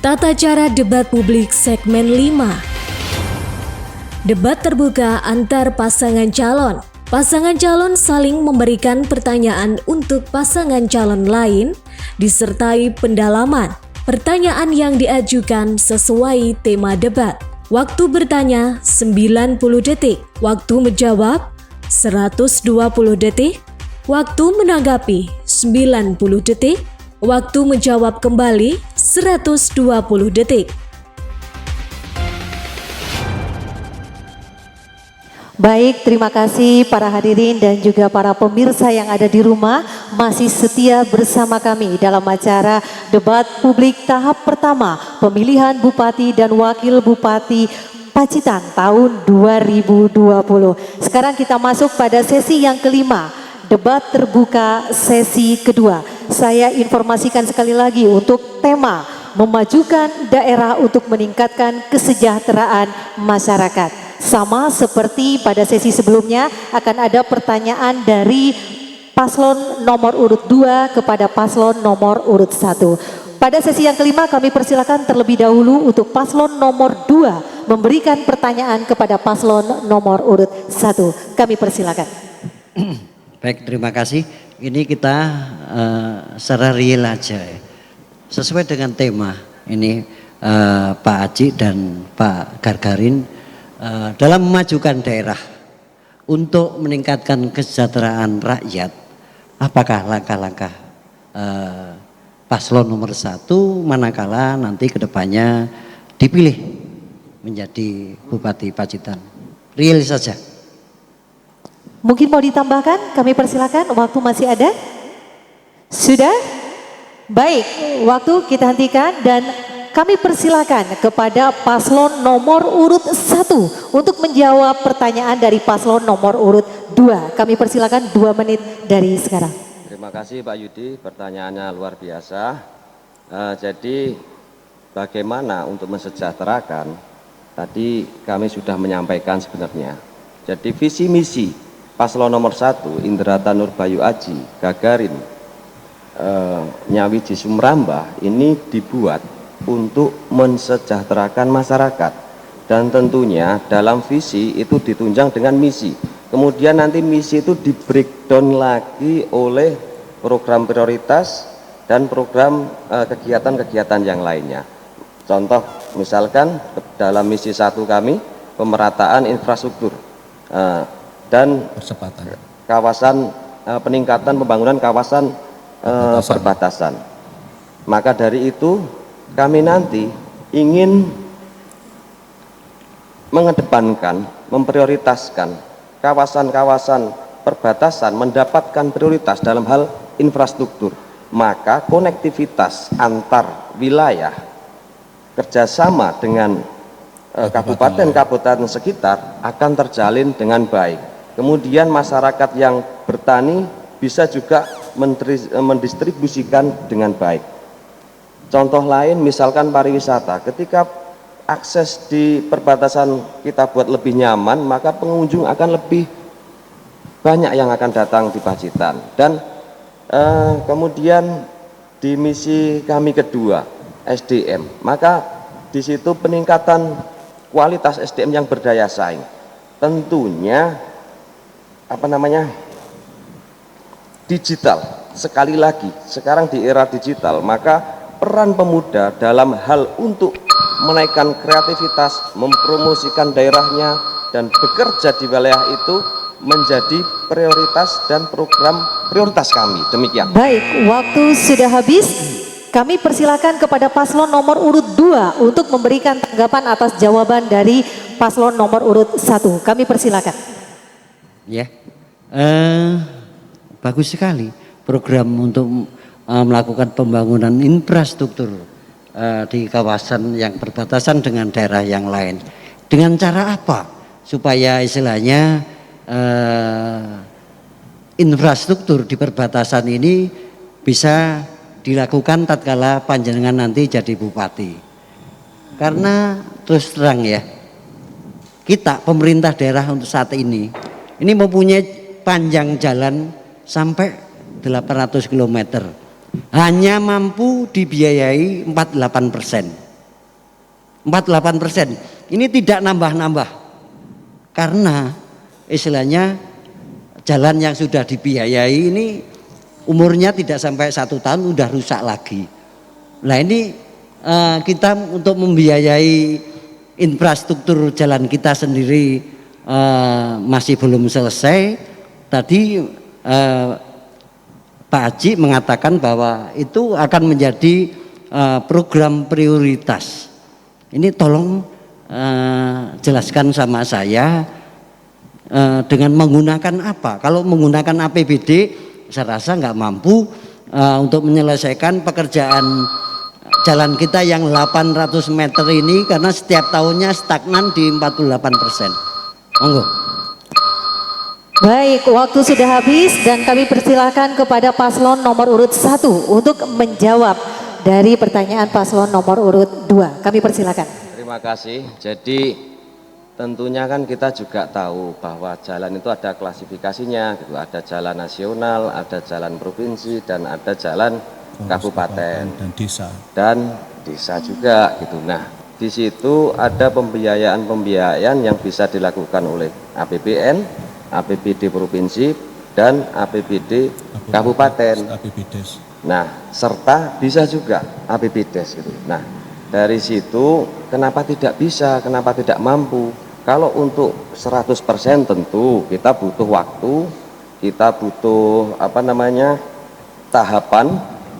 Tata cara debat publik segmen 5. Debat terbuka antar pasangan calon. Pasangan calon saling memberikan pertanyaan untuk pasangan calon lain disertai pendalaman. Pertanyaan yang diajukan sesuai tema debat. Waktu bertanya 90 detik. Waktu menjawab 120 detik. Waktu menanggapi 90 detik. Waktu menjawab kembali 120 detik. Baik, terima kasih para hadirin dan juga para pemirsa yang ada di rumah masih setia bersama kami dalam acara debat publik tahap pertama pemilihan Bupati dan Wakil Bupati Pacitan tahun 2020. Sekarang kita masuk pada sesi yang kelima, debat terbuka sesi kedua. Saya informasikan sekali lagi untuk tema memajukan daerah untuk meningkatkan kesejahteraan masyarakat. Sama seperti pada sesi sebelumnya akan ada pertanyaan dari paslon nomor urut 2 kepada paslon nomor urut 1. Pada sesi yang kelima kami persilakan terlebih dahulu untuk paslon nomor 2 memberikan pertanyaan kepada paslon nomor urut 1. Kami persilakan. Baik, terima kasih. Ini kita secara real aja ya. Sesuai dengan tema ini Pak Aji dan Pak Gargarin dalam memajukan daerah untuk meningkatkan kesejahteraan rakyat, apakah langkah-langkah paslon nomor 1 manakala nanti kedepannya dipilih menjadi Bupati Pacitan? Real saja. Mungkin mau ditambahkan, kami persilakan, waktu masih ada? Sudah? Baik, waktu kita hentikan dan kami persilakan kepada paslon nomor urut 1 untuk menjawab pertanyaan dari paslon nomor urut 2. Kami persilakan 2 menit dari sekarang. Terima kasih Pak Yudi, pertanyaannya luar biasa. Jadi bagaimana untuk mensejahterakan, tadi kami sudah menyampaikan sebenarnya. Jadi visi misi paslon nomor 1 Indrata Nurbayu Aji Gagarin Nyawiji Sumrambah ini dibuat untuk mensejahterakan masyarakat, dan tentunya dalam visi itu ditunjang dengan misi. Kemudian nanti misi itu di breakdown lagi oleh program prioritas dan program kegiatan-kegiatan yang lainnya. Contoh misalkan dalam misi 1 kami pemerataan infrastruktur dan kawasan peningkatan pembangunan kawasan perbatasan. Maka dari itu kami nanti ingin mengedepankan, memprioritaskan kawasan-kawasan perbatasan mendapatkan prioritas dalam hal infrastruktur. Maka konektivitas antar wilayah kerjasama dengan kabupaten-kabupaten sekitar akan terjalin dengan baik. Kemudian masyarakat yang bertani bisa juga mendistribusikan dengan baik. Contoh lain misalkan pariwisata, ketika akses di perbatasan kita buat lebih nyaman, maka pengunjung akan lebih banyak yang akan datang di Pacitan. Dan kemudian di misi kami kedua SDM, maka di situ peningkatan kualitas SDM yang berdaya saing. Tentunya digital. Sekali lagi sekarang di era digital, maka peran pemuda dalam hal untuk menaikkan kreativitas, mempromosikan daerahnya dan bekerja di wilayah itu menjadi prioritas dan program prioritas kami. Demikian. Baik, waktu sudah habis. Kami persilakan kepada paslon nomor urut 2 untuk memberikan tanggapan atas jawaban dari paslon nomor urut 1. Kami persilakan. Ya, bagus sekali program untuk melakukan pembangunan infrastruktur di kawasan yang berbatasan dengan daerah yang lain. Dengan cara apa supaya istilahnya infrastruktur di perbatasan ini bisa dilakukan tatkala panjenengan nanti jadi bupati? Karena terus terang ya, kita pemerintah daerah untuk saat ini mempunyai panjang jalan sampai 800 km, hanya mampu dibiayai 48%. 48%. Ini tidak nambah-nambah karena istilahnya jalan yang sudah dibiayai ini umurnya tidak sampai 1 tahun udah rusak lagi. Nah ini kita untuk membiayai infrastruktur jalan kita sendiri masih belum selesai. Tadi Pak Haji mengatakan bahwa itu akan menjadi program prioritas. Ini tolong jelaskan sama saya dengan menggunakan apa? Kalau menggunakan APBD saya rasa nggak mampu untuk menyelesaikan pekerjaan jalan kita yang 800 meter ini karena setiap tahunnya stagnan di 48%. Monggo. Baik, waktu sudah habis dan kami persilahkan kepada paslon nomor urut 1 untuk menjawab dari pertanyaan paslon nomor urut 2. Kami persilahkan. Terima kasih. Jadi tentunya kan kita juga tahu bahwa jalan itu ada klasifikasinya, gitu. Ada jalan nasional, ada jalan provinsi, dan ada jalan kabupaten dan desa juga, gitu. Nah, di situ ada pembiayaan yang bisa dilakukan oleh APBN, APBD provinsi, dan APBD kabupaten. Nah, serta bisa juga APBDes, gitu. Nah, dari situ kenapa tidak bisa, kenapa tidak mampu? Kalau untuk 100% tentu kita butuh waktu, kita butuh tahapan,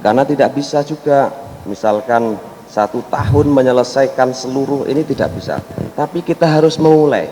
karena tidak bisa juga misalkan 1 tahun menyelesaikan seluruh ini tidak bisa. Tapi kita harus memulai,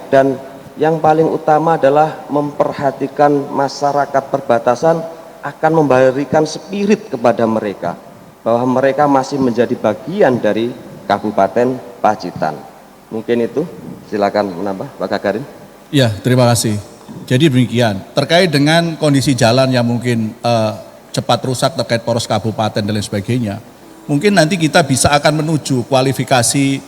dan yang paling utama adalah memperhatikan masyarakat perbatasan, akan memberikan spirit kepada mereka bahwa mereka masih menjadi bagian dari Kabupaten Pacitan. Mungkin itu, silakan menambah Pak Gagarin. Ya, terima kasih. Jadi demikian, terkait dengan kondisi jalan yang mungkin cepat rusak terkait poros kabupaten dan lain sebagainya, mungkin nanti kita bisa akan menuju kualifikasi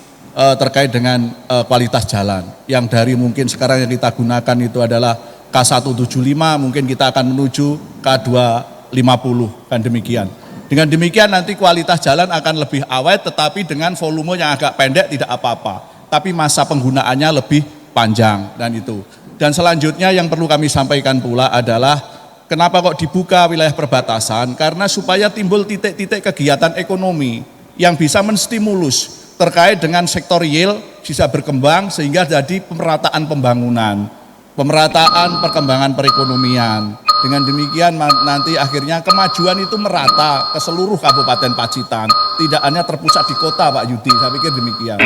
terkait dengan kualitas jalan yang dari mungkin sekarang yang kita gunakan itu adalah K175, mungkin kita akan menuju K250, kan demikian. Dengan demikian nanti kualitas jalan akan lebih awet, tetapi dengan volume yang agak pendek tidak apa-apa, tapi masa penggunaannya lebih panjang dan itu. Dan selanjutnya yang perlu kami sampaikan pula adalah kenapa kok dibuka wilayah perbatasan, karena supaya timbul titik-titik kegiatan ekonomi yang bisa menstimulus terkait dengan sektor real bisa berkembang sehingga jadi pemerataan pembangunan, pemerataan perkembangan perekonomian. Dengan demikian nanti akhirnya kemajuan itu merata ke seluruh Kabupaten Pacitan, tidak hanya terpusat di kota, Pak Yudi. Saya pikir demikian.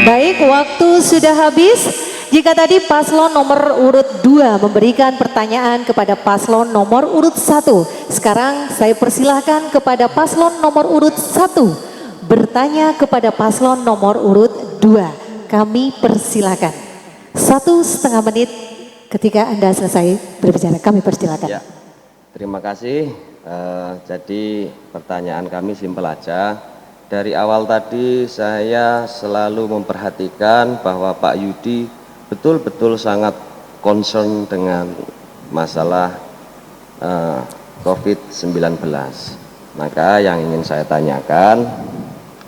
Baik, waktu sudah habis. Jika tadi paslon nomor urut 2 memberikan pertanyaan kepada paslon nomor urut 1, sekarang saya persilahkan kepada paslon nomor urut 1 bertanya kepada paslon nomor urut 2. Kami persilakan 1,5 menit ketika Anda selesai berbicara. Kami persilakan. Ya, terima kasih. Jadi pertanyaan kami simpel aja. Dari awal tadi saya selalu memperhatikan bahwa Pak Yudi betul-betul sangat concern dengan masalah COVID-19. Maka yang ingin saya tanyakan,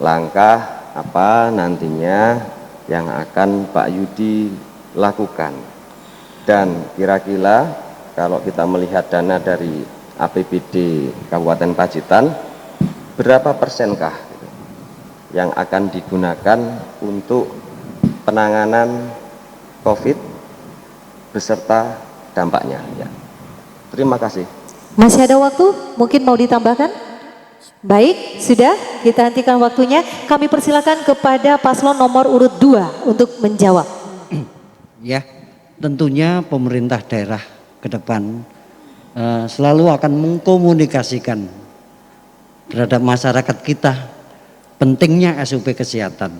langkah apa nantinya yang akan Pak Yudi lakukan? Dan kira-kira kalau kita melihat dana dari APBD Kabupaten Pacitan, berapa persenkah yang akan digunakan untuk penanganan COVID beserta dampaknya? Ya. Terima kasih. Masih ada waktu? Mungkin mau ditambahkan? Baik, sudah kita hentikan waktunya. Kami persilakan kepada paslon nomor urut 2 untuk menjawab. Ya, tentunya pemerintah daerah ke depan selalu akan mengkomunikasikan terhadap masyarakat kita pentingnya SOP kesehatan.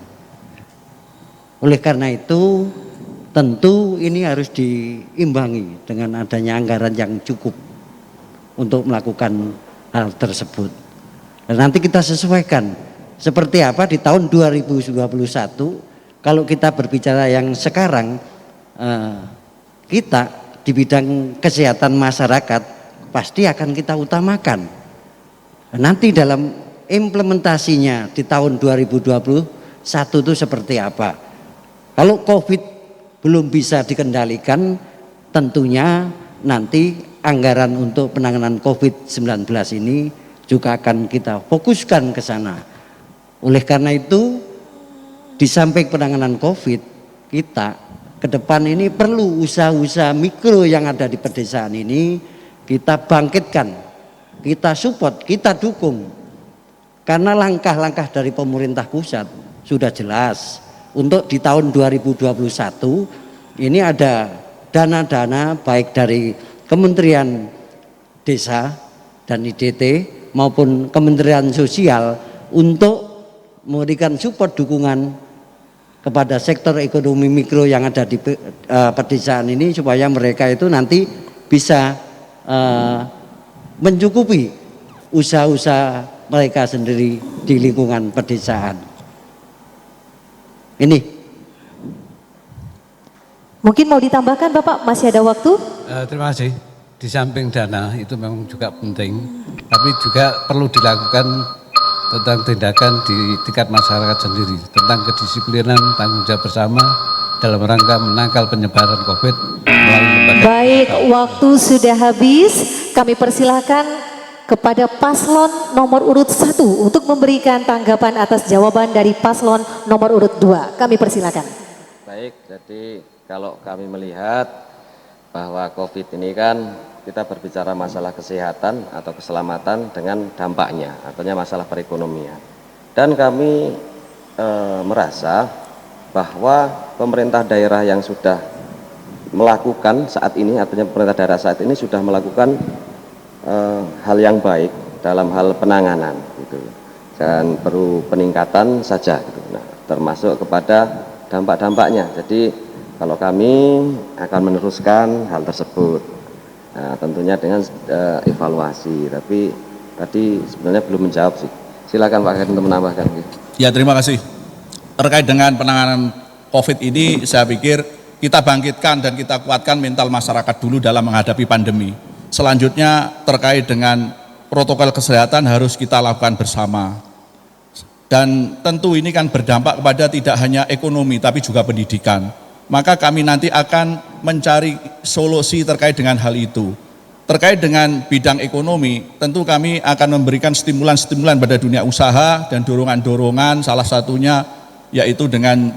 Oleh karena itu tentu ini harus diimbangi dengan adanya anggaran yang cukup untuk melakukan hal tersebut. Dan nanti kita sesuaikan seperti apa di tahun 2021. Kalau kita berbicara yang sekarang, kita di bidang kesehatan masyarakat pasti akan kita utamakan. Nanti dalam implementasinya di tahun 2021 itu seperti apa. Kalau COVID belum bisa dikendalikan, tentunya nanti anggaran untuk penanganan COVID-19 ini juga akan kita fokuskan ke sana. Oleh karena itu, di samping penanganan COVID, kita ke depan ini perlu usaha-usaha mikro yang ada di pedesaan ini kita bangkitkan, kita support, kita dukung. Karena langkah-langkah dari pemerintah pusat sudah jelas. Untuk di tahun 2021 ini ada dana-dana baik dari Kementerian Desa dan IDT maupun Kementerian Sosial untuk memberikan support dukungan kepada sektor ekonomi mikro yang ada di pedesaan ini supaya mereka itu nanti bisa mencukupi usaha-usaha mereka sendiri di lingkungan pedesaan. Ini. Mungkin mau ditambahkan Bapak, masih ada waktu? Terima kasih. Di samping dana itu memang juga penting, tapi juga perlu dilakukan tentang tindakan di tingkat masyarakat sendiri, tentang kedisiplinan, tanggung jawab bersama dalam rangka menangkal penyebaran COVID melalui lembaga. Baik, waktu sudah habis. Kami persilahkan kepada paslon nomor urut 1 untuk memberikan tanggapan atas jawaban dari paslon nomor urut 2. Kami persilahkan. Baik, jadi kalau kami melihat bahwa COVID ini kan kita berbicara masalah kesehatan atau keselamatan dengan dampaknya, artinya masalah perekonomian. Dan kami merasa bahwa pemerintah daerah yang sudah melakukan saat ini, artinya pemerintah daerah saat ini sudah melakukan hal yang baik dalam hal penanganan gitu. Dan perlu peningkatan saja gitu. Nah, termasuk kepada dampak-dampaknya. Jadi kalau kami akan meneruskan hal tersebut, nah, tentunya dengan evaluasi. Tapi tadi sebenarnya belum menjawab sih. Silakan Pak Kadir untuk menambahkan. Ya, terima kasih. Terkait dengan penanganan COVID ini, saya pikir kita bangkitkan dan kita kuatkan mental masyarakat dulu dalam menghadapi pandemi. Selanjutnya terkait dengan protokol kesehatan harus kita lakukan bersama. Dan tentu ini kan berdampak kepada tidak hanya ekonomi tapi juga pendidikan. Maka kami nanti akan mencari solusi terkait dengan hal itu. Terkait dengan bidang ekonomi, tentu kami akan memberikan stimulan-stimulan pada dunia usaha dan dorongan-dorongan, salah satunya yaitu dengan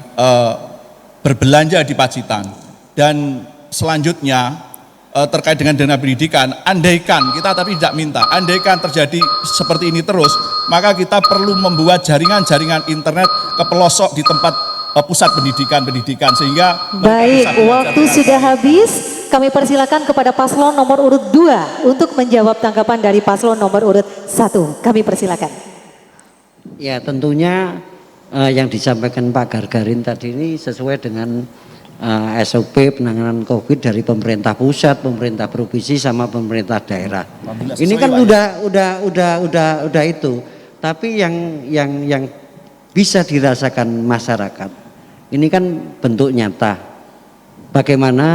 berbelanja di Pacitan. Dan selanjutnya terkait dengan dana pendidikan, andaikan kita tapi tidak minta, andaikan terjadi seperti ini terus, maka kita perlu membuat jaringan-jaringan internet ke pelosok di tempat pusat pendidikan sehingga baik, waktu sudah habis. Kami persilakan kepada paslon nomor urut 2 untuk menjawab tanggapan dari paslon nomor urut 1. Kami persilakan. Ya, tentunya yang disampaikan Pak Gargarin tadi ini sesuai dengan SOP penanganan COVID dari pemerintah pusat, pemerintah provinsi sama pemerintah daerah. Ini kan udah itu. Tapi yang bisa dirasakan masyarakat ini kan bentuk nyata. Bagaimana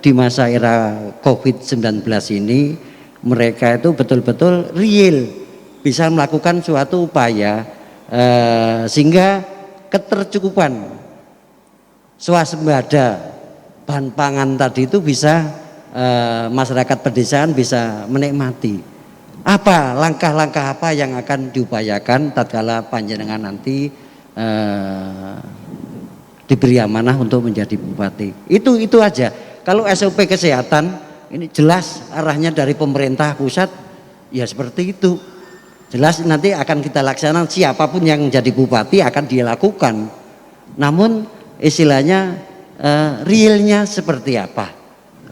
di masa era COVID-19 ini mereka itu betul-betul real bisa melakukan suatu upaya sehingga ketercukupan swasembada bahan pangan tadi itu bisa masyarakat pedesaan bisa menikmati. Apa langkah-langkah apa yang akan diupayakan tatkala panjenengan nanti diberi amanah untuk menjadi bupati? Itu aja. Kalau SOP kesehatan ini jelas arahnya dari pemerintah pusat ya seperti itu. Jelas nanti akan kita laksanakan, siapapun yang jadi bupati akan dilakukan. Namun istilahnya realnya seperti apa?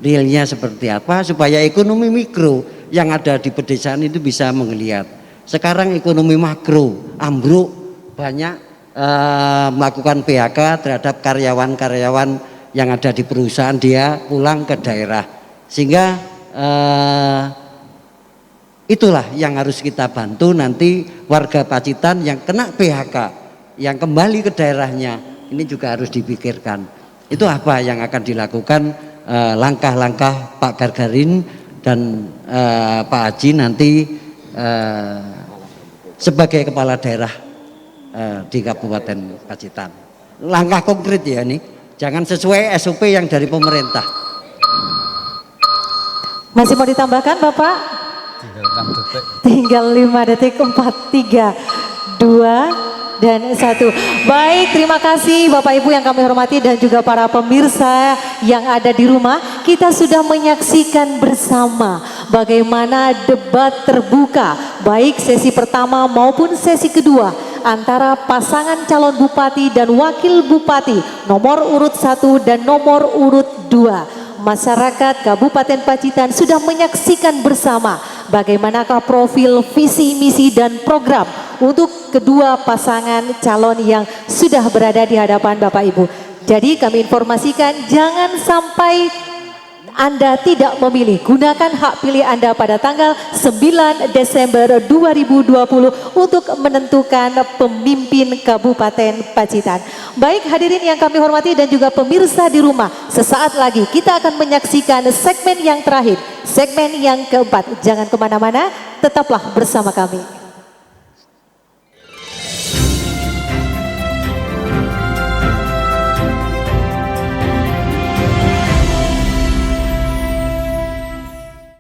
Realnya seperti apa supaya ekonomi mikro yang ada di pedesaan itu bisa menggeliat. Sekarang ekonomi makro ambruk, banyak melakukan PHK terhadap karyawan-karyawan yang ada di perusahaan, dia pulang ke daerah. Sehingga itulah yang harus kita bantu nanti warga Pacitan yang kena PHK, yang kembali ke daerahnya. Ini juga harus dipikirkan. Itu apa yang akan dilakukan langkah-langkah Pak Gargarin dan Pak Haji nanti sebagai kepala daerah di Kabupaten Pacitan. Langkah konkret ya ini, jangan sesuai SOP yang dari pemerintah. Masih mau ditambahkan Bapak? Tinggal 6 detik. Tinggal 5 detik, 4, 3, 2, dan 1. Baik, terima kasih Bapak Ibu yang kami hormati dan juga para pemirsa yang ada di rumah. Kita sudah menyaksikan bersama bagaimana debat terbuka, baik sesi pertama maupun sesi kedua, antara pasangan calon bupati dan wakil bupati nomor urut 1 dan nomor urut 2. Masyarakat Kabupaten Pacitan sudah menyaksikan bersama bagaimanakah profil, visi, misi, dan program untuk kedua pasangan calon yang sudah berada di hadapan Bapak Ibu. Jadi kami informasikan jangan sampai Anda tidak memilih. Gunakan hak pilih Anda pada tanggal 9 Desember 2020 untuk menentukan pemimpin Kabupaten Pacitan. Baik hadirin yang kami hormati dan juga pemirsa di rumah, sesaat lagi kita akan menyaksikan segmen yang terakhir, segmen yang keempat. Jangan kemana-mana, tetaplah bersama kami.